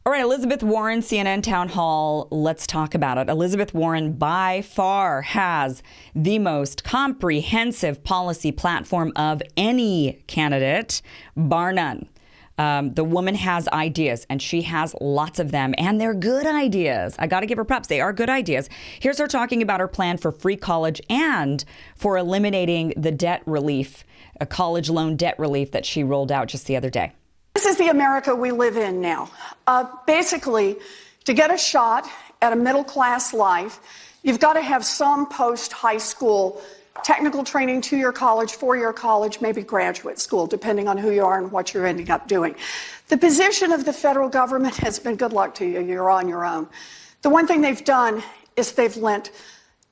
All right, Elizabeth Warren, CNN Town Hall. Let's talk about it. Elizabeth Warren by far has the most comprehensive policy platform of any candidate, bar none. The woman has ideas, and she has lots of them, and they're good ideas. I got to give her props. They are good ideas. Here's her talking about her plan for free college and for eliminating the debt relief, a college loan debt relief that she rolled out just the other day. This is the America we live in now. Basically, to get a shot at a middle-class life, you've got to have some post-high school technical training, 2-year college, 4-year college, maybe graduate school, depending on who you are and what you're ending up doing. The position of the federal government has been good luck to you. You're on your own. The one thing they've done is they've lent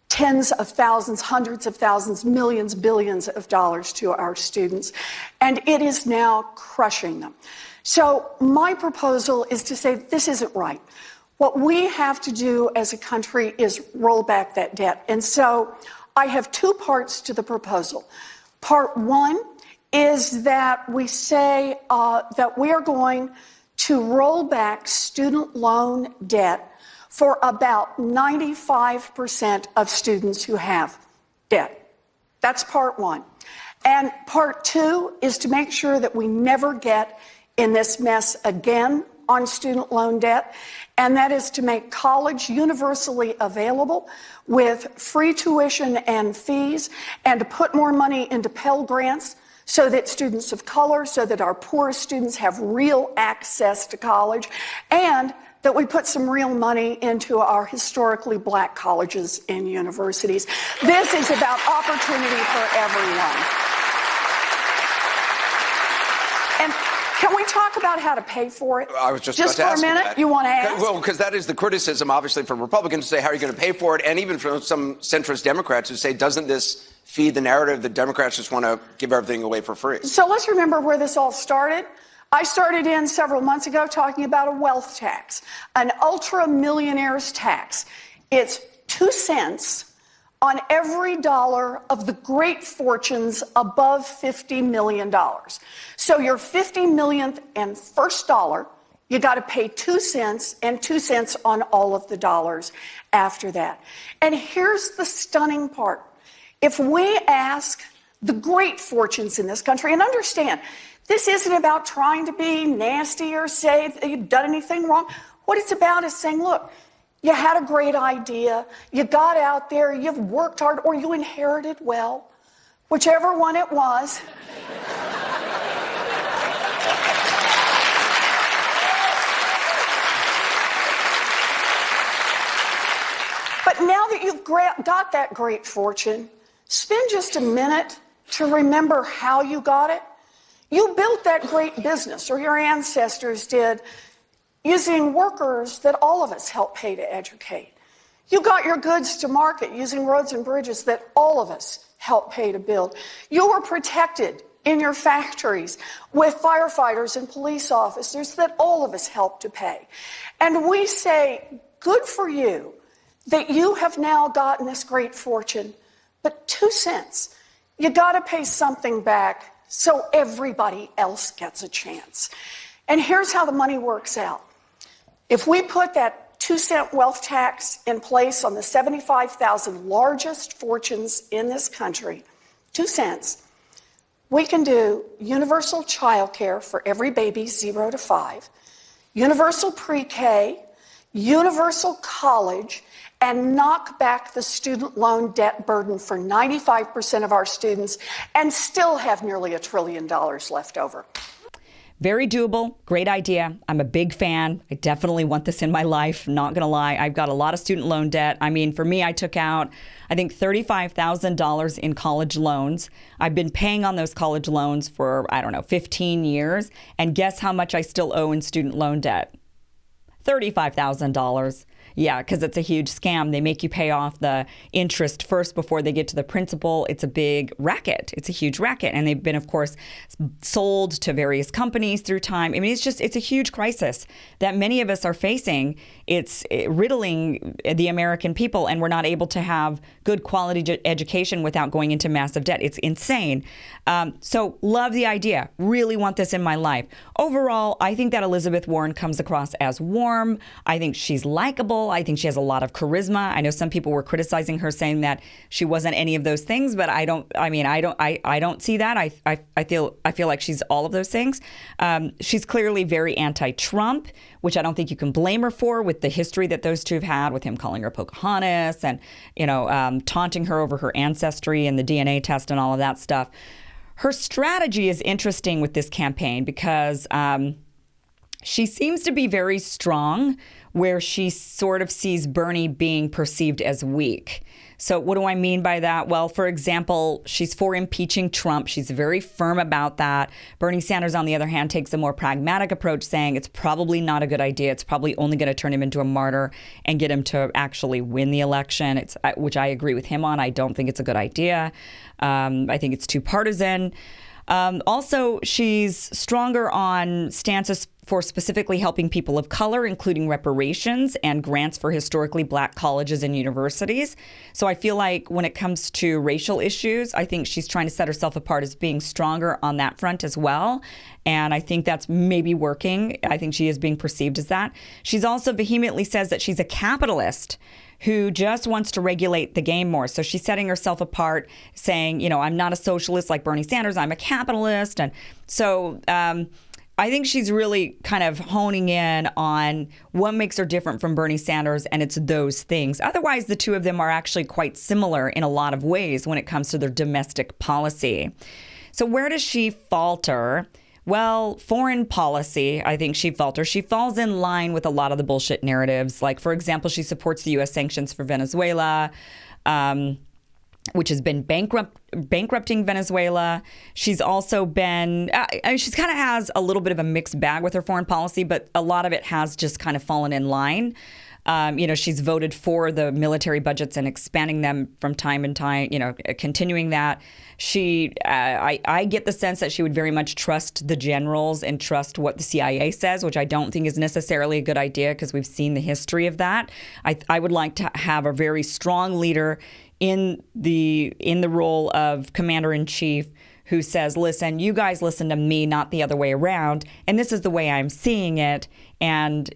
tens of thousands, hundreds of thousands, millions, billions of dollars to our students, and it is now crushing them. So my proposal is to say this isn't right. What we have to do as a country is roll back that debt. And so I have two parts to the proposal. Part one is that we say that we are going to roll back student loan debt for about 95% of students who have debt. That's part one. And part two is to make sure that we never get in this mess again on student loan debt, and that is to make college universally available with free tuition and fees, and to put more money into Pell Grants so that students of color, so that our poorest students have real access to college, and that we put some real money into our historically black colleges and universities. This is about opportunity for everyone. And can we talk about how to pay for it? I was just about to ask for a minute. You want to ask? Well, because that is the criticism, obviously, from Republicans to say, how are you going to pay for it? And even from some centrist Democrats who say, doesn't this feed the narrative that Democrats just want to give everything away for free? So let's remember where this all started. I started in several months ago talking about a wealth tax, an ultra-millionaire's tax. It's 2 cents on every dollar of the great fortunes above $50 million. So your 50 millionth and first dollar, you got to pay 2 cents, and 2 cents on all of the dollars after that. And here's the stunning part. If we ask the great fortunes in this country, and understand, this isn't about trying to be nasty or say that you've done anything wrong. What it's about is saying, look, you had a great idea, you got out there, you've worked hard, or you inherited well, whichever one it was. But now that you've got that great fortune, spend just a minute to remember how you got it. You built that great business, or your ancestors did, using workers that all of us help pay to educate. You got your goods to market using roads and bridges that all of us help pay to build. You were protected in your factories with firefighters and police officers that all of us help to pay. And we say, good for you that you have now gotten this great fortune, but 2 cents, you got to pay something back so everybody else gets a chance. And here's how the money works out. If we put that 2 cent wealth tax in place on the 75,000 largest fortunes in this country, 2 cents, we can do universal child care for every baby 0 to 5, universal pre-K, universal college, and knock back the student loan debt burden for 95% of our students and still have nearly $1 trillion left over. Very doable. Great idea. I'm a big fan. I definitely want this in my life. Not going to lie. I've got a lot of student loan debt. I mean, for me, I took out, I think, $35,000 in college loans. I've been paying on those college loans for, 15 years. And guess how much I still owe in student loan debt? $35,000. Yeah, because it's a huge scam. They make you pay off the interest first before they get to the principal. It's a big racket. It's a huge racket. And they've been, of course, sold to various companies through time. I mean, it's a huge crisis that many of us are facing. It's riddling the American people, and we're not able to have good quality education without going into massive debt. It's insane. So love the idea. Really want this in my life. Overall, I think that Elizabeth Warren comes across as warm. I think she's likable. I think she has a lot of charisma. I know some people were criticizing her, saying that she wasn't any of those things, but I don't see that. I feel like she's all of those things. She's clearly very anti-Trump, which I don't think you can blame her for, with the history that those two have had, with him calling her Pocahontas and, taunting her over her ancestry and the DNA test and all of that stuff. Her strategy is interesting with this campaign because she seems to be very strong, where she sort of sees Bernie being perceived as weak. So what do I mean by that? Well, for example, she's for impeaching Trump. She's very firm about that. Bernie Sanders, on the other hand, takes a more pragmatic approach, saying it's probably not a good idea. It's probably only going to turn him into a martyr and get him to actually win the election, which I agree with him on. I don't think it's a good idea. I think it's too partisan. Also, she's stronger on stances for specifically helping people of color, including reparations and grants for historically black colleges and universities. So I feel like when it comes to racial issues, I think she's trying to set herself apart as being stronger on that front as well. And I think that's maybe working. I think she is being perceived as that. She's also vehemently says that she's a capitalist who just wants to regulate the game more. So she's setting herself apart, saying, I'm not a socialist like Bernie Sanders, I'm a capitalist. And so I think she's really kind of honing in on what makes her different from Bernie Sanders, and it's those things. Otherwise, the two of them are actually quite similar in a lot of ways when it comes to their domestic policy. So where does she falter? Well, foreign policy, I think she falters. She falls in line with a lot of the bullshit narratives. Like, for example, she supports the U.S. sanctions for Venezuela, which has been bankrupting Venezuela. She's also been, she's kind of has a little bit of a mixed bag with her foreign policy, but a lot of it has just kind of fallen in line. She's voted for the military budgets and expanding them from time to time, continuing that. I get the sense that she would very much trust the generals and trust what the CIA says, which I don't think is necessarily a good idea because we've seen the history of that. I would like to have a very strong leader in the role of commander-in-chief who says, listen, you guys listen to me, not the other way around. And this is the way I'm seeing it. And,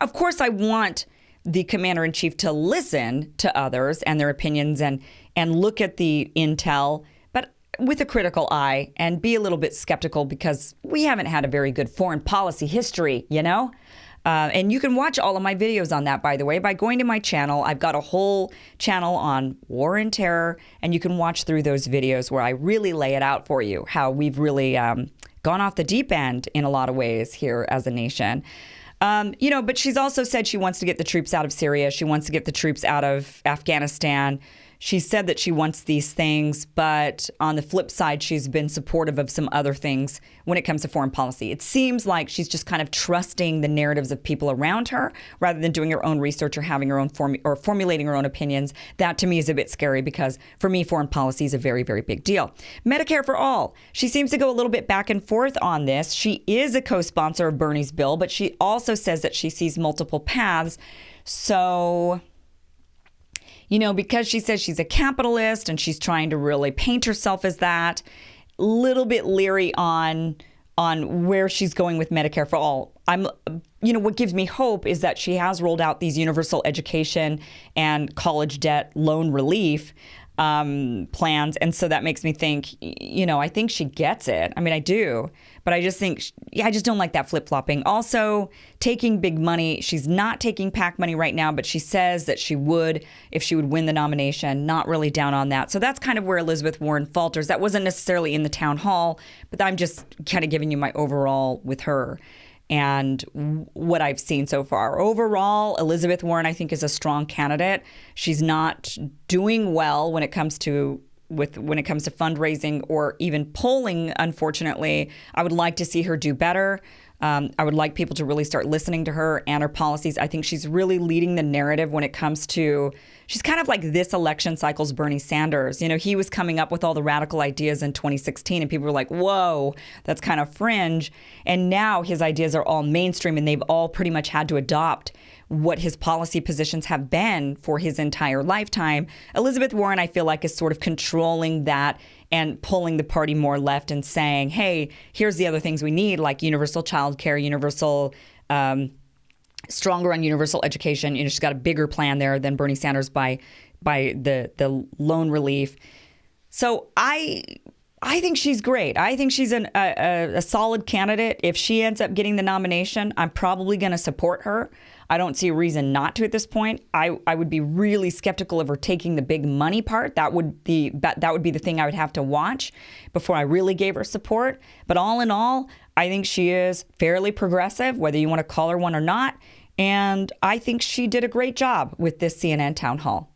of course, I want the commander-in-chief to listen to others and their opinions and look at the intel, but with a critical eye, and be a little bit skeptical because we haven't had a very good foreign policy history, And you can watch all of my videos on that, by the way, by going to my channel. I've got a whole channel on war and terror, and you can watch through those videos where I really lay it out for you, how we've really gone off the deep end in a lot of ways here as a nation. But she's also said she wants to get the troops out of Syria. She wants to get the troops out of Afghanistan. She said that she wants these things, but on the flip side, she's been supportive of some other things when it comes to foreign policy. It seems like she's just kind of trusting the narratives of people around her rather than doing her own research or having her own or formulating her own opinions. That to me is a bit scary because for me, foreign policy is a very, very big deal. Medicare for all. She seems to go a little bit back and forth on this. She is a co-sponsor of Bernie's bill, but she also says that she sees multiple paths. So, because she says she's a capitalist and she's trying to really paint herself as that, a little bit leery on where she's going with Medicare for all. What gives me hope is that she has rolled out these universal education and college debt loan relief plans. And so that makes me think, I think she gets it. I mean, I do. But I just think, I just don't like that flip-flopping. Also, taking big money. She's not taking PAC money right now, but she says that she would if she would win the nomination. Not really down on that. So that's kind of where Elizabeth Warren falters. That wasn't necessarily in the town hall, but I'm just kind of giving you my overall with her and what I've seen so far. Overall, Elizabeth Warren, I think, is a strong candidate. She's not doing well when it comes to fundraising or even polling, unfortunately. I would like to see her do better. I would like people to really start listening to her and her policies. I think she's really leading the narrative when it comes to, she's kind of like this election cycle's Bernie Sanders. You know, he was coming up with all the radical ideas in 2016 and people were like, whoa, that's kind of fringe. And now his ideas are all mainstream and they've all pretty much had to adopt what his policy positions have been for his entire lifetime. Elizabeth Warren, I feel like, is sort of controlling that and pulling the party more left and saying, hey, here's the other things we need, like universal child care, universal, stronger on universal education. You know, she's got a bigger plan there than Bernie Sanders by the loan relief. So I think she's great. I think she's a solid candidate. If she ends up getting the nomination, I'm probably going to support her. I don't see a reason not to at this point. I would be really skeptical of her taking the big money part. That would be the thing I would have to watch before I really gave her support. But all in all, I think she is fairly progressive, whether you want to call her one or not. And I think she did a great job with this CNN town hall.